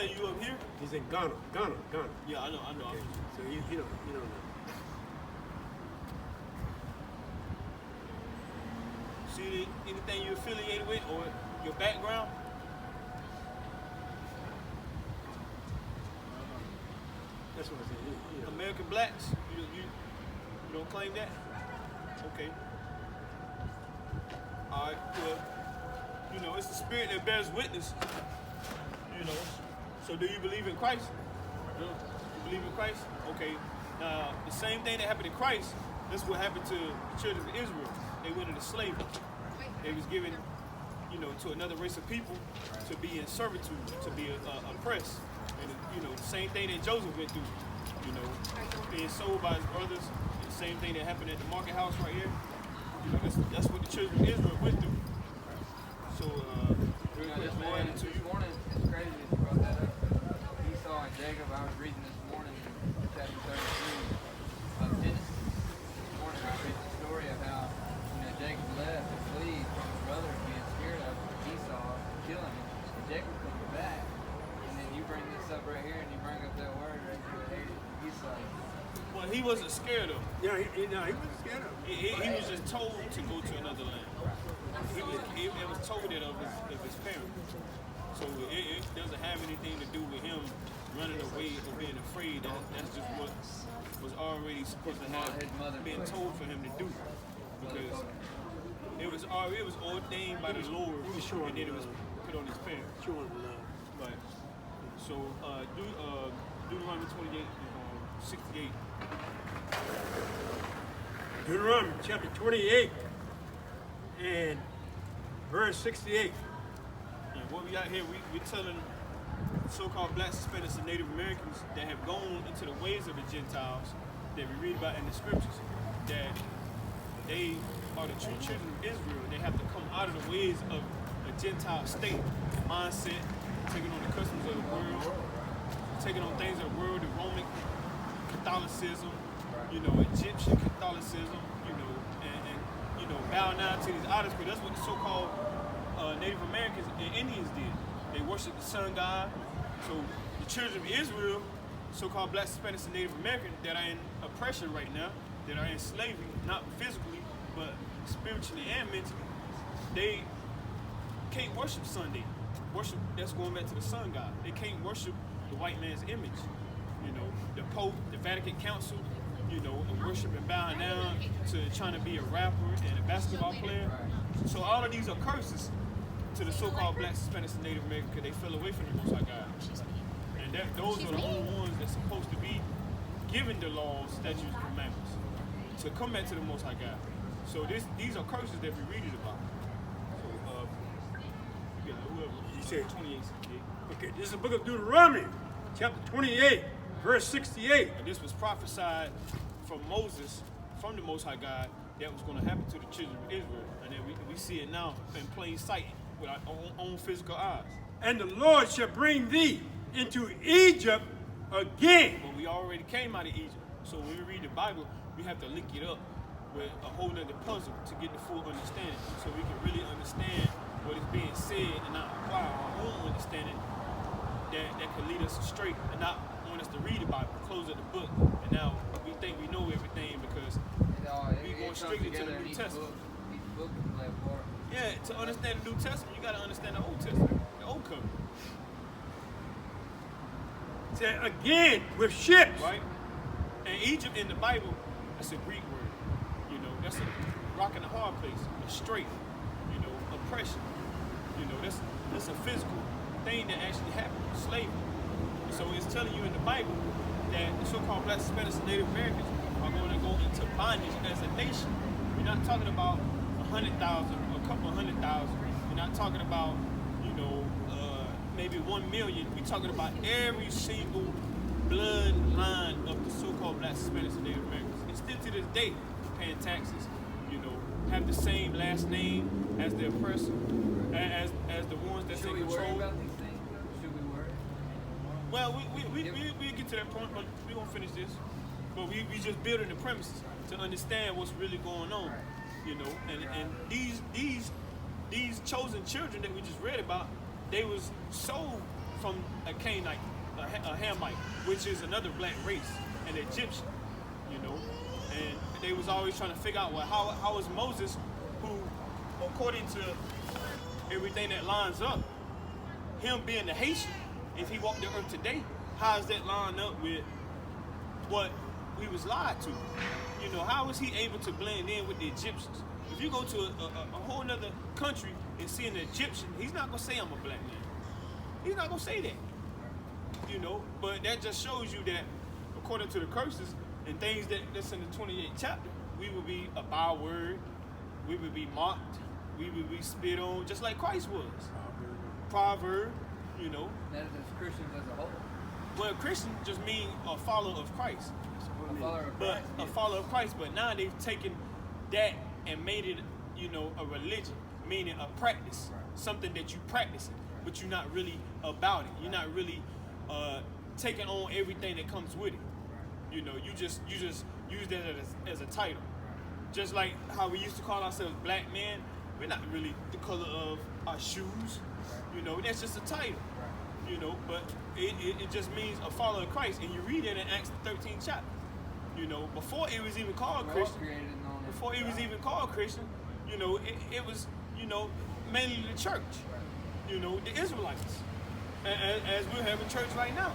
say you up here? He's in Ghana. Yeah, I know. Okay. So you don't know. See anything you affiliated with or your background? That's what I said. American blacks? You don't claim that? Okay. All right. Well, it's the spirit that bears witness. So do you believe in Christ? You believe in Christ? Okay. Now, the same thing that happened in Christ, that's what happened to the children of Israel. They went into slavery. They was given, to another race of people to be in servitude, to be oppressed. And, the same thing that Joseph went through, being sold by his brothers. And the same thing that happened at the market house right here. That's what the children of Israel went through. So, this morning, it's crazy that you brought that up. Esau and Jacob, I was reading this morning in chapter 33 of Genesis. This morning I was reading the story of how Jacob left to flee from his brother being scared of Esau killing him. And Jacob comes back, and then you bring this up right here, and you bring up that word right there, hated Esau. Well, he wasn't scared of him. Yeah, he wasn't scared of him. He was just told to go to another land. It was told it of his parents. So it doesn't have anything to do with him running away or being afraid. That's just what was already supposed to have been told for him to do. Because it was ordained by the Lord, and then it was put on his parents. Showing love. Right. So Deuteronomy 28 and 68. Deuteronomy chapter 28 and verse 68. And what we got here, we're telling so-called black Hispanics and Native Americans that have gone into the ways of the Gentiles that we read about in the scriptures, that they are the true children of Israel. They have to come out of the ways of a Gentile state, mindset, taking on the customs of the world, taking on things of the world, the Roman Catholicism, Egyptian Catholicism, and bow down to these idols, because that's what the so-called Native Americans and Indians did. They worshiped the sun god. So the children of Israel, so-called black Hispanics and Native Americans that are in oppression right now, that are in slavery, not physically, but spiritually and mentally, they can't worship Sunday. Worship, that's going back to the sun god. They can't worship the white man's image. The Pope, the Vatican Council, and worship and bowing down to trying to be a rapper and a basketball player. So all of these are curses to the so-called black Hispanics and Native Americans because they fell away from the Most High God. And those are the only ones that's supposed to be given the laws, statutes, and commandments to come back to the Most High God. So these are curses that we read about. So, whoever. You said 28. Okay, this is the book of Deuteronomy, chapter 28, verse 68. And this was prophesied from Moses, from the Most High God, that was going to happen to the children of Israel. And then we see it now in plain sight with our own physical eyes. And the Lord shall bring thee into Egypt again. But we already came out of Egypt. So when we read the Bible, we have to link it up with a whole nother puzzle to get the full understanding. So we can really understand what is being said and not apply our own understanding that can lead us astray and not want us to read the Bible, close up the book, and now we think we know everything because we going strictly to the New Testament. Yeah, to understand the New Testament, you got to understand the Old Testament, the Old Covenant. Say again with ships. Right? And Egypt in the Bible, that's a Greek word. That's a rock in a hard place, a strait, oppression. That's a physical thing that actually happened, slavery. So it's telling you in the Bible that the so-called black Hispanics and Native Americans are going to go into bondage as a nation. We're not talking about 100,000 or a couple of 100,000. We're not talking about, maybe 1 million. We're talking about every single bloodline of the so-called black Hispanics and Native Americans. And still to this day, paying taxes, have the same last name as the oppressor, as the ones that take control. Should we worry about these things? Should we worry? Well, we get to that point, but we won't finish this. But we just building the premises to understand what's really going on, And these chosen children that we just read about, they was sold from a Canaanite, a Hamite, which is another black race, an Egyptian, you know. And they was always trying to figure out, well, how is Moses, who, according to everything that lines up, him being the Haitian, if he walked the earth today, how does that line up with what we was lied to? You know, how is he able to blend in with the Egyptians? If you go to a whole nother country and see an Egyptian, he's not gonna say I'm a black man. He's not gonna say that. You know, but that just shows you that according to the curses and things that's in the 28th chapter, we will be a byword, we will be mocked, we will be spit on, just like Christ was. Proverb, you know. That is as Christians as a whole. Well, Christian just mean a follower of Christ. A follower of But Christ. a follower of Christ, but now they've taken that and made it, you know, a religion, meaning a practice, something that you practice, but you're not really about it. You're not really taking on everything that comes with it. You know, you just use that as a title. Just like how we used to call ourselves black men, we're not really the color of our shoes. You know, that's just a title. You know, but it just means a follower of Christ, and you read it in Acts 13th chapter. You know, before it was even called Christian, before it was even called Christian, you know, it was, you know, mainly the church. You know, the Israelites, as we're having church right now.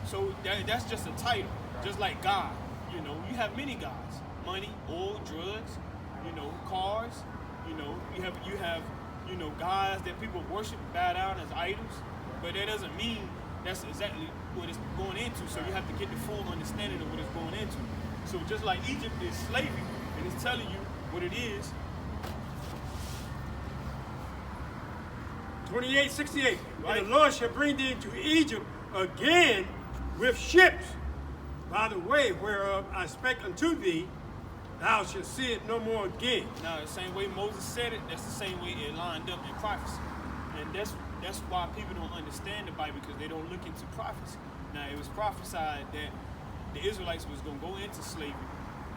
So that's just a title, just like God. You know, you have many gods: money, oil, drugs, you know, cars. You know, you have you know, gods that people worship and bow down as idols. But that doesn't mean that's exactly what it's going into. So you have to get the full understanding of what it's going into. So just like Egypt is slavery, and it's telling you what it is. 28:68. Right. And the Lord shall bring thee into Egypt again with ships, by the way whereof I spake unto thee, thou shalt see it no more again. Now, the same way Moses said it, that's the same way it lined up in prophecy. And that's why people don't understand the Bible, because they don't look into prophecy. Now, it was prophesied that the Israelites was going to go into slavery,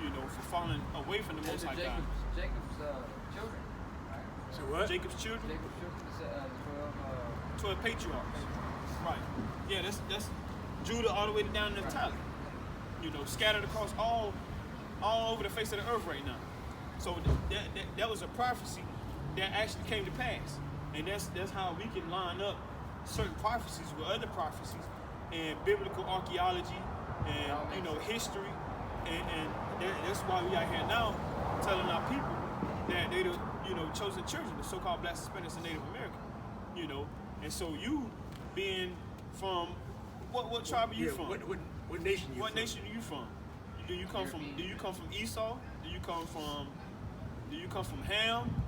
you know, for falling away from the Most High God. Jacob's children, right? So what? Jacob's children, Jacob's children, 12 patriarchs. Right. Yeah, that's Judah all the way down to Naphtali. You know, scattered across all over the face of the earth right now. So that was a prophecy that actually came to pass. And that's how we can line up certain prophecies with other prophecies and biblical archaeology and, you know, history. And that's why we out here now telling our people that they the, you know, chosen children, the so-called Black, Hispanics, and Native American. You know, and so you being from what tribe are you from? What nation you What from? nation are you from? Do you come from Esau? Do you come from Ham?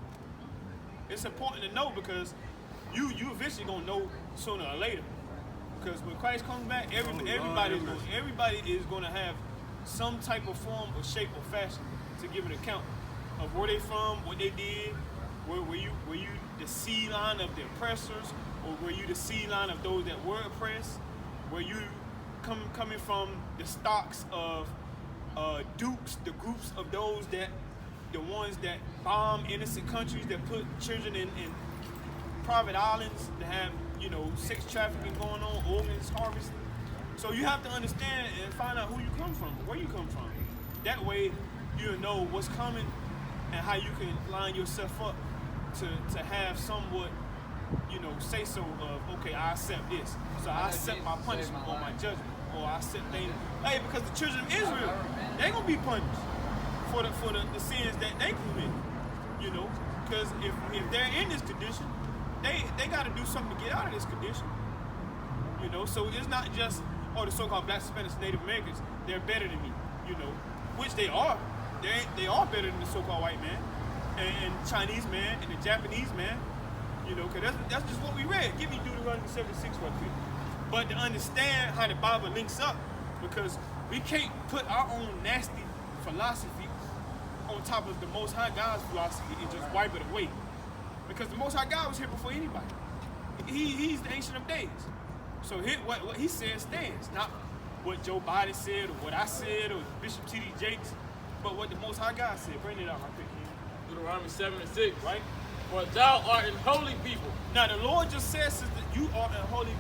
It's important to know, because you eventually gonna know sooner or later. Because when Christ comes back, everybody is gonna have some type of form or shape or fashion to give an account of where they from, what they did, were you the seed line of the oppressors, or were you the seed line of those that were oppressed? Were you coming from the stocks of dukes, the groups of those the ones that bomb innocent countries, that put children in private islands, that have, you know, sex trafficking going on, organs harvesting? So you have to understand and find out who you come from, where you come from. That way you'll know what's coming and how you can line yourself up to have somewhat, you know, say so of, okay, I accept this. So I accept my punishment or my judgment, or I accept things. Hey, because the children of Israel, they gonna be punished for the sins that they commit. You know, because if they're in this condition, they got to do something to get out of this condition. You know, so it's not just, oh, the so-called Black, Hispanics, Native Americans, they're better than me. You know, which they are. They are better than the so-called white man and Chinese man and the Japanese man. You know, because that's just what we read. Give me Deuteronomy 76 real quick. But to understand how the Bible links up, because we can't put our own nasty philosophy on top of the Most High God's philosophy and just wipe it away. Because the Most High God was here before anybody. He's the Ancient of Days. So what he said stands. Not what Joe Biden said or what I said or Bishop T.D. Jakes, but what the Most High God said. Bring it out right quick. Deuteronomy 7:6. Right? For thou art an holy people. Now the Lord just says that you are a holy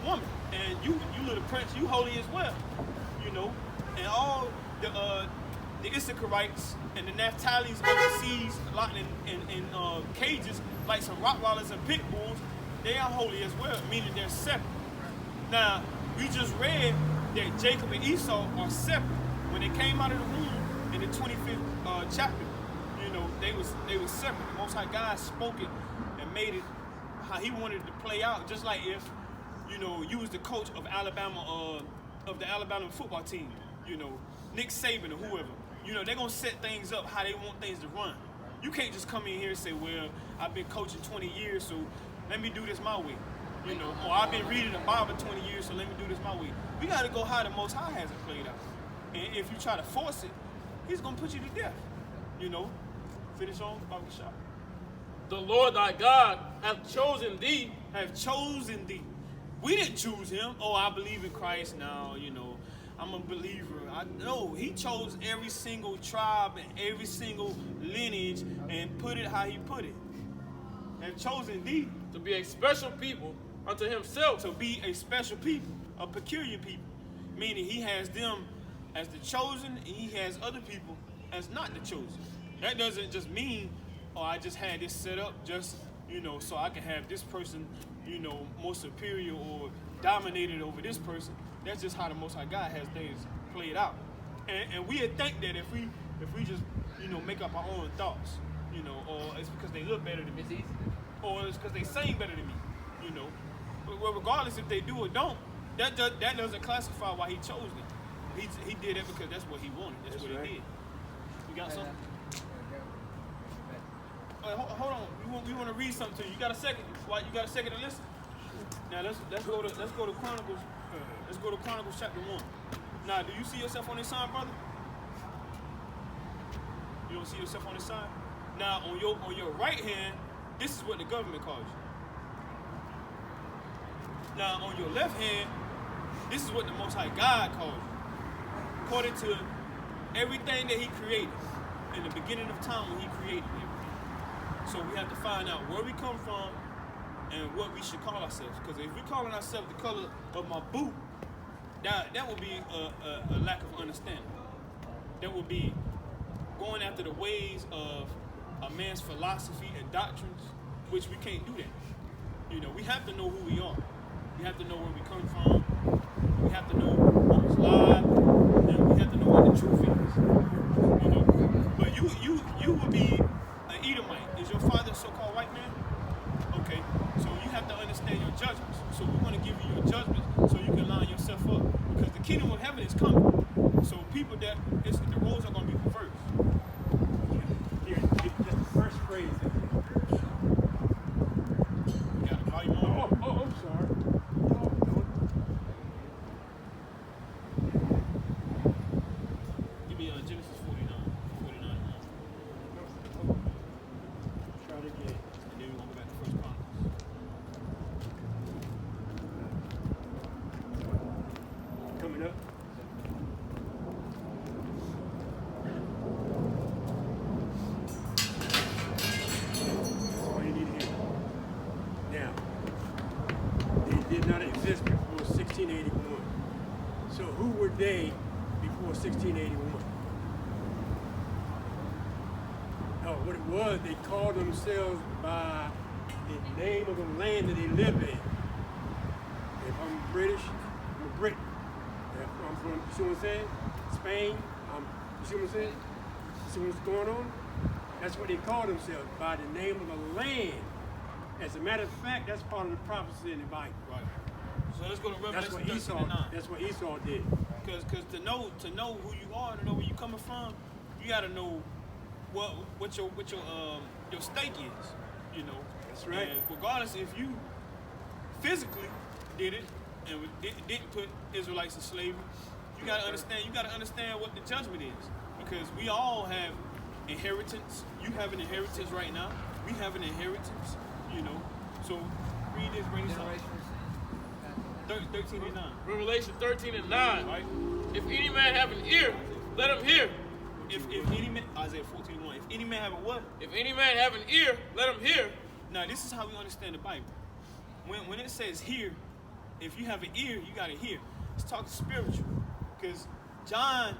woman, and you little prince, you holy as well, you know. And all the Issacharites and the Naphtali's overseas, locked in cages like some Rottweilers and pit bulls, they are holy as well, meaning they're separate. Now, we just read that Jacob and Esau are separate. When they came out of the womb in the 25th chapter, you know, they was separate. The Most High God spoke it and made it how He wanted it to play out. Just like if, you know, you was the coach of Alabama, of the Alabama football team, you know, Nick Saban or whoever, you know, they're gonna set things up how they want things to run. You can't just come in here and say, well, I've been coaching 20 years, so let me do this my way. You know, or I've been reading the Bible 20 years, so let me do this my way. We got to go how the Most High has it played out. And if you try to force it, He's going to put you to death. You know, finish on Bible shop. The Lord thy God hath chosen thee. Have chosen thee. We didn't choose Him. Oh, I believe in Christ now, you know, I'm a believer. No, He chose every single tribe and every single lineage and put it how He put it. Have chosen thee. To be a special people unto Himself. To be a special people, a peculiar people. Meaning He has them as the chosen, and He has other people as not the chosen. That doesn't just mean, oh, I just had this set up just, you know, so I can have this person, you know, more superior or dominated over this person. That's just how the Most High God has things played out. And we would think that if we just, you know, make up our own thoughts, you know, or it's because they look better than me. It's easy. Or it's because they sing better than me, you know. Well, regardless if they do or don't, that doesn't classify why He chose them. He did it because that's what He wanted. That's what right. He did. You got something? Hold on. We want to read something to you. You got a second? Why you got a second to listen? Now let's go to Chronicles. Let's go to Chronicles chapter 1. Now, do you see yourself on this sign, brother? You don't see yourself on this sign? Now, on your right hand, this is what the government calls you. Now, on your left hand, this is what the Most High God calls you. According to everything that He created in the beginning of time when He created everything. So we have to find out where we come from and what we should call ourselves. Because if we're calling ourselves the color of my boot, that would be a lack of understanding. That would be going after the ways of a man's philosophy and doctrines, which we can't do that. You know, we have to know who we are. We have to know where we come from. We have to know what was lied, and we have to know what the truth is. You know, but you would be an Edomite. Is your father a so-called white man? Okay, so you have to understand your judgments. So we want to give you your judgments so you can line yourself up, because the kingdom of heaven is coming. So people the roles are going to be reversed. Here, just the first phrase. You got to call your mom. Oh, I'm sorry. Give me Genesis 49. Try it again. And then we're going to go back to First Chronicles. Coming up. That's all you need to hear. Now, they did not exist before 1681. So who were they before 1681? No, what it was, they called themselves by the name of the land that they live in. If I'm British, I'm a Brit. If I'm from, you see what I'm saying? Spain, you see what I'm saying? See what's going on? That's what they call themselves, by the name of the land. As a matter of fact, that's part of the prophecy in the Bible. Right. So let's go to Revelation 13:9. That's what Esau did. Because to know who you are, to know where you're coming from, you got to know what your stake is. You know. That's right. And regardless if you physically did it and didn't put Israelites in slavery, you got to understand. You got to understand what the judgment is, because we all have inheritance. You have an inheritance right now. We have an inheritance. You know. So read this, bring this up. 13:9. Revelation 13:9. Right. If any man have an ear, let him hear. If any man, Isaiah 14:1. If any man have a what? If any man have an ear, let him hear. Now this is how we understand the Bible. When it says here, if you have an ear, you got to hear. It's talking spiritual. Because John,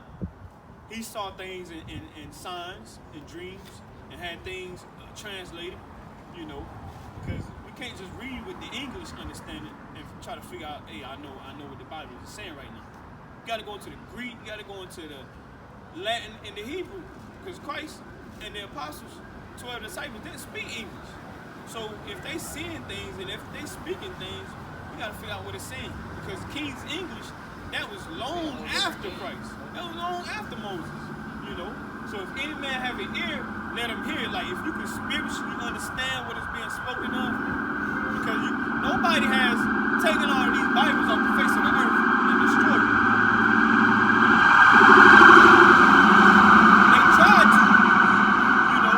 he saw things in signs, in dreams, and had things translated, you know, because we can't just read with the English understanding and try to figure out, hey, I know what the Bible is saying right now. You got to go into the Greek, you got to go into the Latin and the Hebrew, because Christ and the apostles, 12 disciples, didn't speak English. So if they seeing things and if they speaking things, we got to figure out what it's saying. Because King's English, that was long after Christ. That was long after Moses, you know. So if any man have an ear, let him hear. Like if you can spiritually understand what is being spoken of, because nobody has taken all of these Bibles off the face of the earth and destroyed them. They tried to, you know,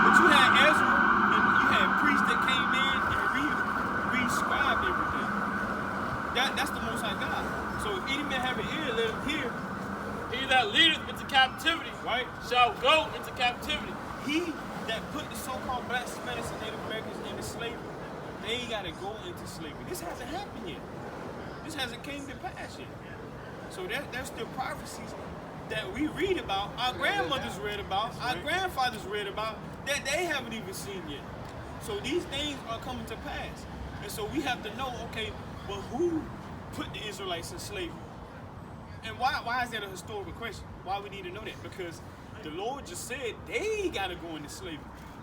but you had Ezra and you had priests that came in and re-scribed everything. That's the Most High God. So if any man have an ear, let him hear. He that leadeth into captivity, Right? shall go into captivity. He that put the so-called Black, Hispanics, and Native Americans into slavery, they got to go into slavery. This hasn't happened yet. This hasn't came to pass yet. So there's still prophecies that we read about, our grandmothers read about, our grandfathers read about, that they haven't even seen yet. So these things are coming to pass. And so we have to know, okay, well, who put the Israelites in slavery? And why is that a historical question? Why we need to know that? Because the Lord just said they got to go into slavery.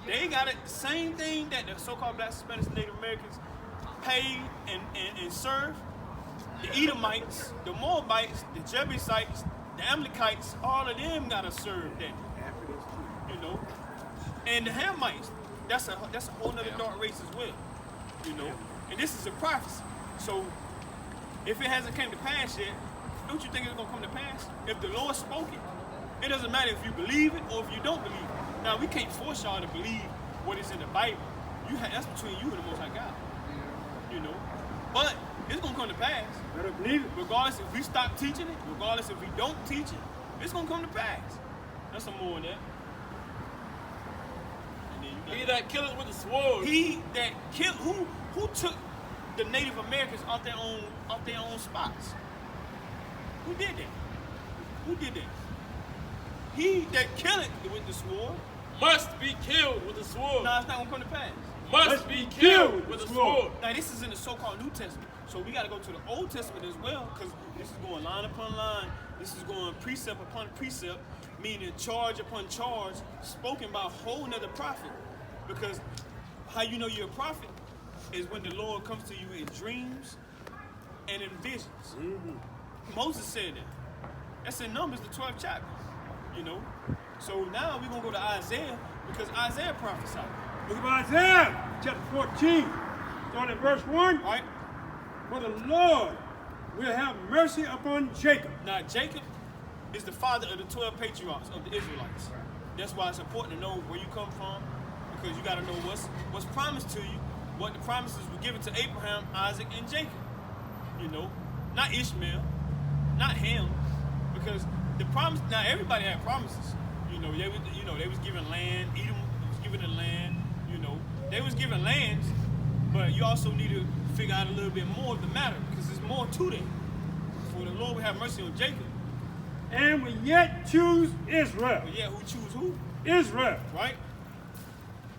They got it, the same thing that the so-called Black, Hispanics, and Native Americans paid and served. The Edomites, the Moabites, the Jebusites, the Amalekites, all of them got to serve that. You know? And the Hamites, that's a whole nother dark race as well. You know? And this is a prophecy. So if it hasn't come to pass yet, don't you think it's going to come to pass? If the Lord spoke it, it doesn't matter if you believe it or if you don't believe it. Now, we can't force y'all to believe what is in the Bible. That's between you and the Most High God. You know? But it's going to come to pass. Better believe it. Regardless if we stop teaching it, regardless if we don't teach it, it's going to come to pass. That's some more of that. And then you He got that killeth with the sword. He that killed, who took the Native Americans off their own spots? Who did that? Who did that? He that killeth with the sword Must be killed with the sword. No, it's not gonna come to pass. Must be killed with the sword. Now this is in the so-called New Testament, so we got to go to the Old Testament as well, because this is going line upon line. This is going precept upon precept, meaning charge upon charge, spoken by a whole nother prophet. Because how you know you're a prophet is when the Lord comes to you in dreams and in visions. Mm-hmm. Moses said that. That's in Numbers, the 12th chapter. You know. So now we're gonna go to Isaiah, because Isaiah prophesied. Look at Isaiah chapter 14, starting at verse 1. Right? For the Lord will have mercy upon Jacob. Now Jacob is the father of the 12 patriarchs of the Israelites. That's why it's important to know where you come from, because you got to know what's promised to you, what the promises were given to Abraham, Isaac, and Jacob. You know, not Ishmael, not Ham, because the promise. Now everybody had promises. They was given land. Edom was given the land. You know, they was given lands, but you also need to figure out a little bit more of the matter, because there's more to that. For the Lord will have mercy on Jacob. And will yet choose Israel. But yeah, who choose who? Israel. Right?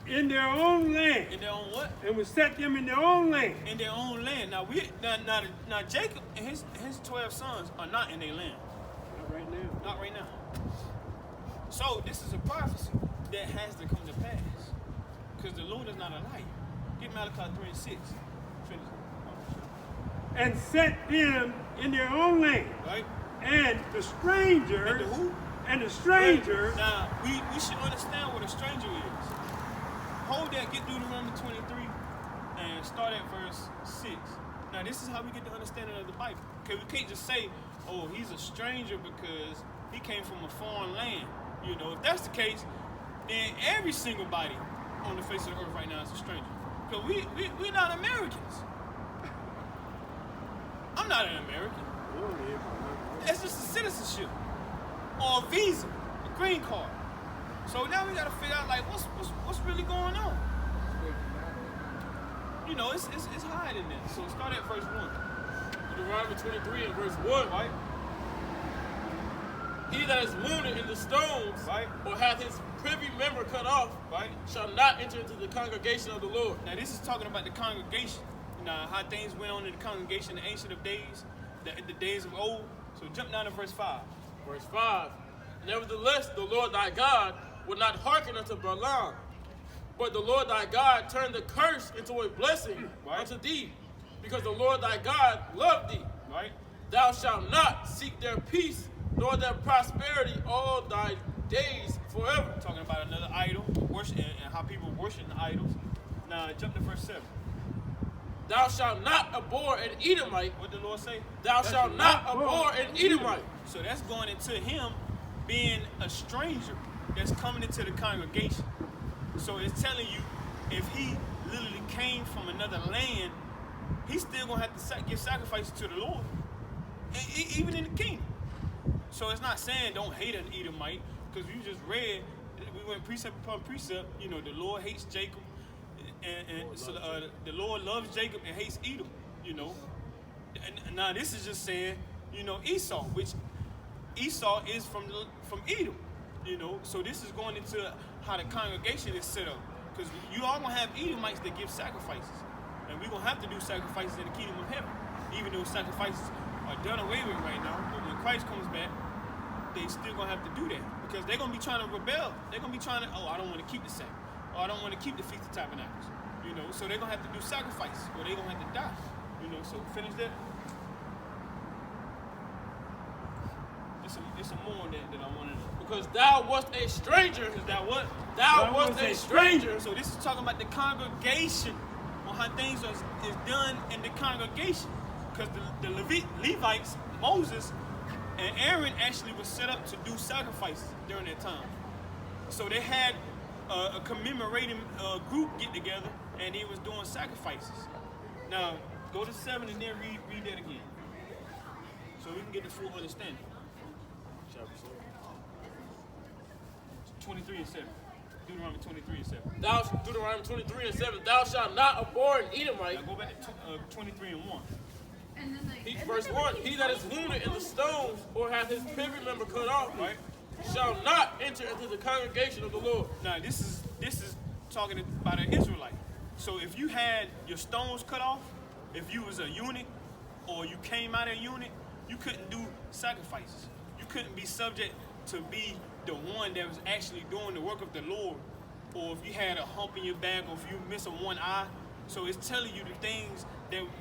In their own land. In their own what? And will set them in their own land. In their own land. Now Jacob and his 12 sons are not in their land. Not right now. Not right now. So this is a prophecy that has to come to pass. Because the Lord is not a liar. Get Malachi 3:6. And set them in their own land. Right? And the stranger. And the who? And the stranger. Right. Now we should understand what a stranger is. Hold that, get Deuteronomy 23 and start at verse 6. Now this is how we get the understanding of the Bible. Okay, we can't just say, oh, he's a stranger because he came from a foreign land. You know, if that's the case, then every single body on the face of the earth right now is a stranger. Because we're not Americans. I'm not an American. That's just a citizenship or a visa, a green card. So now we gotta figure out like what's really going on. You know, it's hiding there. So start at verse 1. Deuteronomy 23 and verse 1. Right? He that is wounded in the stones, Right. or hath his privy member cut off, Right? shall not enter into the congregation of the Lord. Now this is talking about the congregation. Now how things went on in the congregation in the ancient of days, the days of old. So jump down to verse 5. Verse 5. Nevertheless, the Lord thy God would not hearken unto Balaam, but the Lord thy God turned the curse into a blessing Right. unto thee, because the Lord thy God loved thee. Right? Thou shalt not seek their peace, nor their prosperity all thy days forever. Talking about another idol, worship, and how people worship the idols. Now jump to verse 7. Thou shalt not abhor an Edomite. What did the Lord say? Thou shalt not abhor an Edomite. So that's going into him being a stranger that's coming into the congregation. So it's telling you, if he literally came from another land, he's still going to have to give sacrifices to the Lord, even in the kingdom. So it's not saying don't hate an Edomite, because you just read, we went precept upon precept, you know, the Lord hates Jacob, and so the Lord loves Jacob and hates Edom, you know. And now this is just saying, you know, Esau, which Esau is from Edom, you know. So this is going into how the congregation is set up, because you are going to have Edomites that give sacrifices, and we're going to have to do sacrifices in the kingdom of heaven, even though sacrifices are done away with right now. But when Christ comes back, they still going to have to do that, because they're going to be trying to rebel. They're going to be trying to, oh, I don't want to keep the Sabbath, or I don't want to keep the Feast of Tabernacles, you know. So they're going to have to do sacrifices, or they're going to have to die, you know. So finish that. It's a more that I wanted to. Because thou wast a stranger. Is that what? Thou wast a stranger. So this is talking about the congregation, on how things is done in the congregation. Because the Levites, Moses, and Aaron actually was set up to do sacrifices during that time. So they had a commemorating group get together, and they was doing sacrifices. Now, go to 7 and then read that again, so we can get the full understanding. 23 and 7. Deuteronomy 23 and 7. Deuteronomy 23 and 7. Thou shalt not abhor an Edomite. Now go back to 23 and 1. Verse 1. He that is wounded in the stones, or hath his privy member cut off, Right? shall not enter into the congregation of the Lord. Now this is talking about an Israelite. So if you had your stones cut off, if you was a eunuch, or you came out of a eunuch, you couldn't do sacrifices. You couldn't be subject to be the one that was actually doing the work of the Lord, or if you had a hump in your back, or if you miss one eye. So it's telling you the things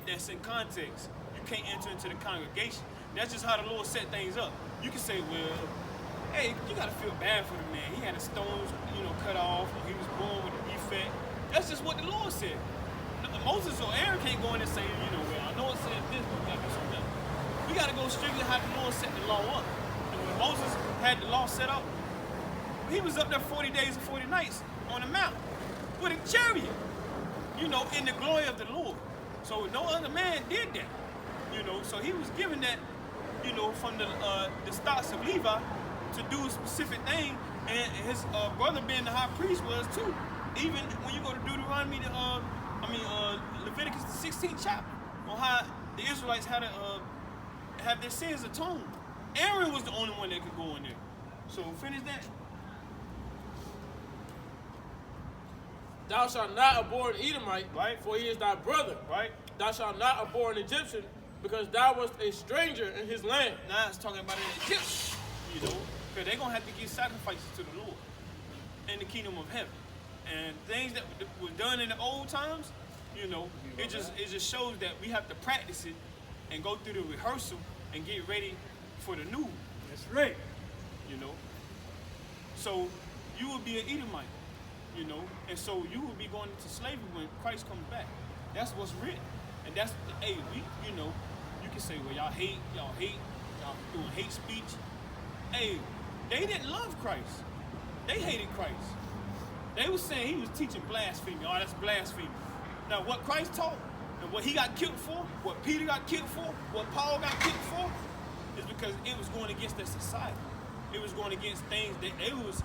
that's in context. You can't enter into the congregation. That's just how the Lord set things up. You can say, well, hey, you gotta feel bad for the man. He had his stones, you know, cut off, or he was born with a defect. That's just what the Lord said. Moses or Aaron can't go in and say, you know, well, I know it said this, but we gotta do something else. We gotta go strictly how the Lord set the law up. When Moses had the law set up, he was up there 40 days and 40 nights on the mount with a chariot, you know, in the glory of the Lord. So no other man did that, you know. So he was given that, you know, from the stocks of Levi to do a specific thing, and his brother being the high priest was too. Even when you go to Deuteronomy, Leviticus the 16th chapter, on how the Israelites had to have their sins atoned. Aaron was the only one that could go in there. So finish that. Thou shalt not abhor an Edomite, Right. for he is thy brother. Right? Thou shalt not abhor an Egyptian, because thou wast a stranger in his land. Now it's talking about an Egyptian, you know, because they're going to have to give sacrifices to the Lord in the kingdom of heaven. And things that were done in the old times, you know, it just shows that we have to practice it and go through the rehearsal and get ready for the new. That's right. You know. So you will be an Edomite, you know, and so you will be going into slavery when Christ comes back. That's what's written. And that's, hey, you know, you can say, well, y'all doing hate speech. Hey, they didn't love Christ. They hated Christ. They was saying he was teaching blasphemy. Oh, that's blasphemy. Now, what Christ taught and what he got killed for, what Peter got killed for, what Paul got killed for, is because it was going against their society. It was going against things that they was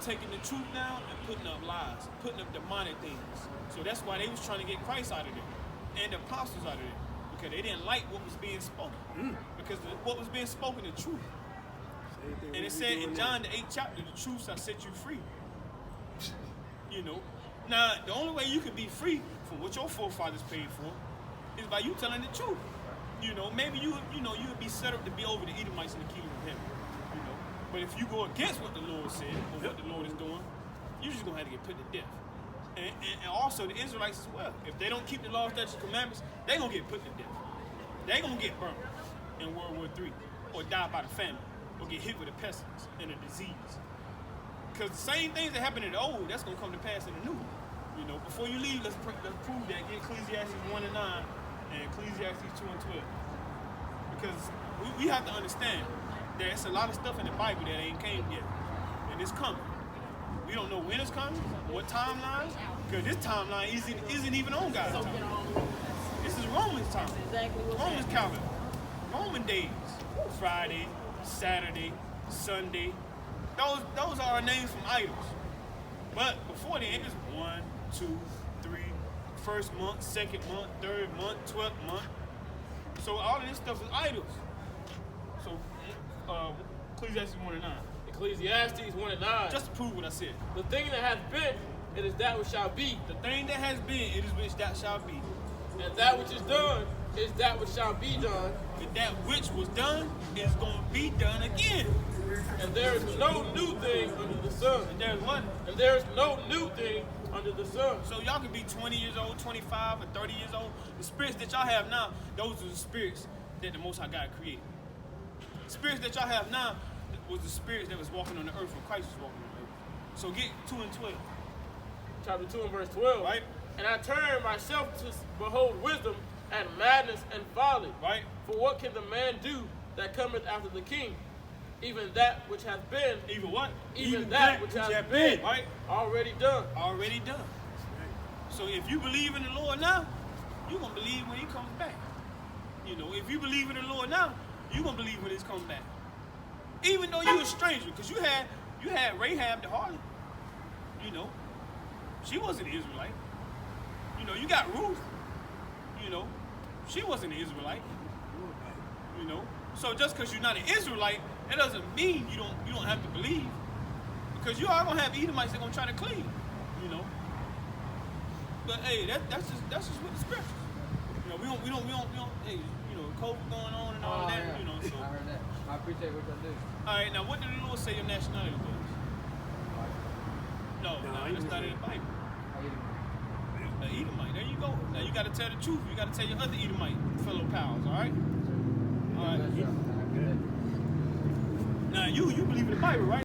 taking the truth down and putting up lies, putting up demonic things. So that's why they was trying to get Christ out of there and the apostles out of there, because they didn't like what was being spoken. Because what was being spoken, the truth. And it said in John the 8th chapter, the truth shall set you free. You know. Now, the only way you can be free from what your forefathers paid for is by you telling the truth. You know, maybe you would be set up to be over the Edomites in the kingdom of heaven. You know. But if you go against what the Lord said or what the Lord is doing, you're just gonna have to get put to death. And also the Israelites as well. If they don't keep the law, statutes, and commandments, they're gonna get put to death. They're gonna get burned in World War III, or die by the famine, or get hit with a pestilence and a disease. Because the same things that happened in the old, that's gonna come to pass in the new. You know, before you leave, let's prove that. Get Ecclesiastes 1 and 9 and Ecclesiastes 2 and 12. Because we have to understand there's a lot of stuff in the Bible that ain't came yet, and it's coming. We don't know when it's coming, what timeline, because this timeline isn't even on God's time. This is Romans time. Romans calendar. Roman days. Friday, Saturday, Sunday. Those are our names from idols. But before then, it's 1, 2, 3, first month, second month, third month, 12th month. So all of this stuff is idols. So Ecclesiastes 1 and 9. Ecclesiastes 1 and 9. Just to prove what I said. The thing that has been, it is that which shall be. The thing that has been, it is which that shall be. And that which is done is that which shall be done. And that which was done is going to be done again. And there is no new thing under the sun. And there's what? And there is no new thing under the sun. So y'all can be 20 years old, 25, or 30 years old. The spirits that y'all have now, those are the spirits that the Most High God created. The spirits that y'all have now was the spirits that was walking on the earth when Christ was walking on the earth. So get 2 and 12. Chapter 2 and verse 12. Right? And I turned myself to behold wisdom and madness and folly. Right? For what can the man do that cometh after the king? Even that which hath been. Even what? Even that which hath been. Right? Already done. Already done. So if you believe in the Lord now, you're going to believe when he comes back. You know, if you believe in the Lord now, you're going to believe when he's coming back. Even though you're a stranger, because you had Rahab the harlot. You know, she wasn't an Israelite. You know, you got Ruth. You know, she wasn't an Israelite. You know, so just because you're not an Israelite, that doesn't mean you don't have to believe. Because you are gonna have Edomites that are gonna try to clean. You know. But hey, that's just with the scriptures. You know, we don't. Hey, you know, COVID going on and all that. Yeah. You know, so. I heard that. I appreciate what y'all do. All right, now what did the Lord say your nationality was? No, that's not in the Bible. An Edomite. There you go. Now you got to tell the truth. You got to tell your other Edomite fellow pals. All right. All right. Now you believe in the Bible, right?